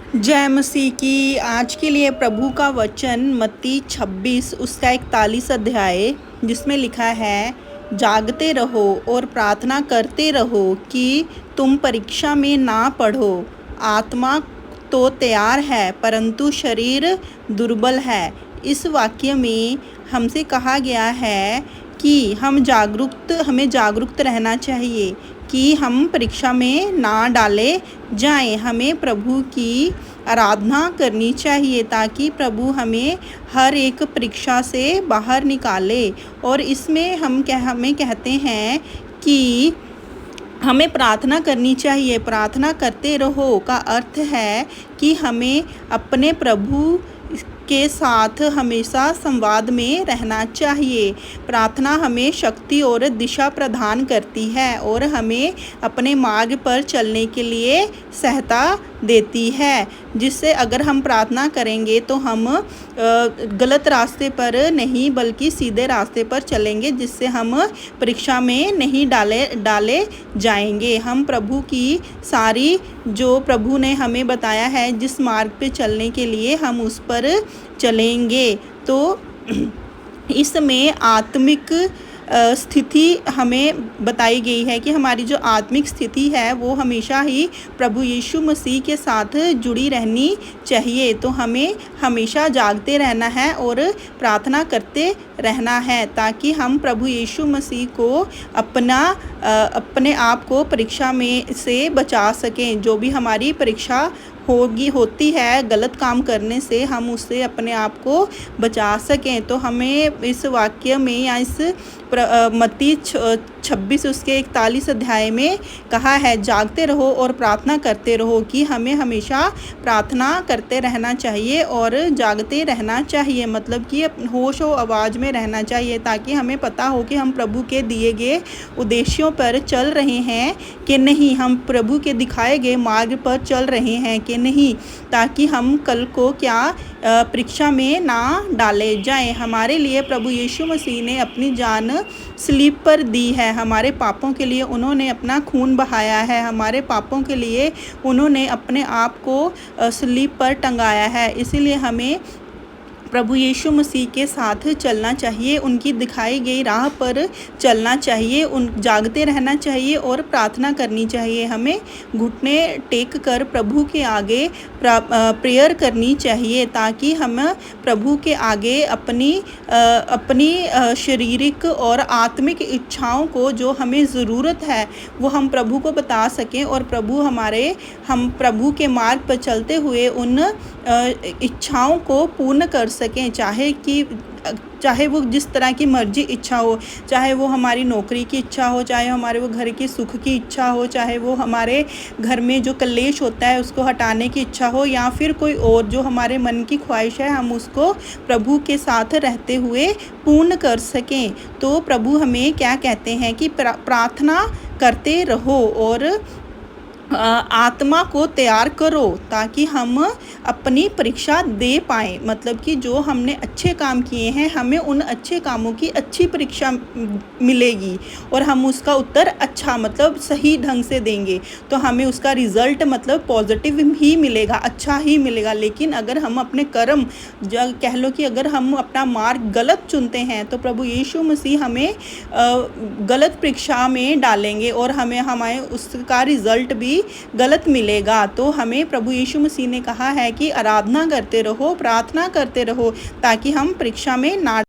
जय मसीह की। आज के लिए प्रभु का वचन मत्ती 26 उसका 41 अध्याय, जिसमें लिखा है, जागते रहो और प्रार्थना करते रहो कि तुम परीक्षा में ना पढ़ो। आत्मा तो तैयार है परंतु शरीर दुर्बल है। इस वाक्य में हमसे कहा गया है कि हमें जागरूक रहना चाहिए कि हम परीक्षा में ना डाले जाएं। हमें प्रभु की आराधना करनी चाहिए ताकि प्रभु हमें हर एक परीक्षा से बाहर निकाले। और इसमें हमें कहते हैं कि हमें प्रार्थना करनी चाहिए। प्रार्थना करते रहो का अर्थ है कि हमें अपने प्रभु के साथ हमेशा संवाद में रहना चाहिए। प्रार्थना हमें शक्ति और दिशा प्रदान करती है और हमें अपने मार्ग पर चलने के लिए सहायता देती है, जिससे अगर हम प्रार्थना करेंगे तो हम गलत रास्ते पर नहीं बल्कि सीधे रास्ते पर चलेंगे, जिससे हम परीक्षा में नहीं डाले जाएंगे। हम प्रभु की सारी जो प्रभु ने हमें बताया है जिस मार्ग पे चलने के लिए, हम उस पर चलेंगे। तो इसमें आत्मिक स्थिति हमें बताई गई है कि हमारी जो आत्मिक स्थिति है वो हमेशा ही प्रभु यीशु मसीह के साथ जुड़ी रहनी चाहिए। तो हमें हमेशा जागते रहना है और प्रार्थना करते रहना है ताकि हम प्रभु यीशु मसीह को अपने आप को परीक्षा में से बचा सकें। जो भी हमारी परीक्षा होती है गलत काम करने से, हम उससे अपने आप को बचा सकें। तो हमें इस वाक्य में या इस मत्ती 26 उसके 41 अध्याय में कहा है, जागते रहो और प्रार्थना करते रहो, कि हमें हमेशा प्रार्थना करते रहना चाहिए और जागते रहना चाहिए। मतलब कि होश और आवाज़ में रहना चाहिए ताकि हमें पता हो कि हम प्रभु के दिए गए उद्देश्यों पर चल रहे हैं कि नहीं, हम प्रभु के दिखाए गए मार्ग पर चल रहे हैं कि नहीं, ताकि हम कल को परीक्षा में ना डाले जाएं। हमारे लिए प्रभु यीशु मसीह ने अपनी जान स्लीब पर दी है। हमारे पापों के लिए उन्होंने अपना खून बहाया है। हमारे पापों के लिए उन्होंने अपने आप को स्लीब पर टंगाया है। इसीलिए हमें प्रभु यीशु मसीह के साथ चलना चाहिए, उनकी दिखाई गई राह पर चलना चाहिए, जागते रहना चाहिए और प्रार्थना करनी चाहिए। हमें घुटने टेक कर प्रभु के आगे प्रेयर करनी चाहिए ताकि हम प्रभु के आगे अपनी शारीरिक और आत्मिक इच्छाओं को, जो हमें ज़रूरत है, वो हम प्रभु को बता सकें और हम प्रभु के मार्ग पर चलते हुए उन इच्छाओं को पूर्ण कर सकें। चाहे वो जिस तरह की मर्जी इच्छा हो, चाहे वो हमारी नौकरी की इच्छा हो, चाहे हमारे वो घर की सुख की इच्छा हो, चाहे वो हमारे घर में जो कलेश होता है उसको हटाने की इच्छा हो, या फिर कोई और जो हमारे मन की ख्वाहिश है, हम उसको प्रभु के साथ रहते हुए पूर्ण कर सकें। तो प्रभु हमें क्या कहते हैं कि प्रार्थना करते रहो और आत्मा को तैयार करो ताकि हम अपनी परीक्षा दे पाएँ। मतलब कि जो हमने अच्छे काम किए हैं, हमें उन अच्छे कामों की अच्छी परीक्षा मिलेगी और हम उसका उत्तर अच्छा, मतलब सही ढंग से देंगे तो हमें उसका रिज़ल्ट मतलब पॉजिटिव ही मिलेगा, अच्छा ही मिलेगा। लेकिन अगर हम अपने कर्म, कह लो कि अगर हम अपना मार्ग गलत चुनते हैं तो प्रभु यीशु मसीह हमें गलत परीक्षा में डालेंगे और हमें उसका रिज़ल्ट भी गलत मिलेगा। तो हमें प्रभु यीशु मसीह ने कहा है कि आराधना करते रहो, प्रार्थना करते रहो ताकि हम परीक्षा में ना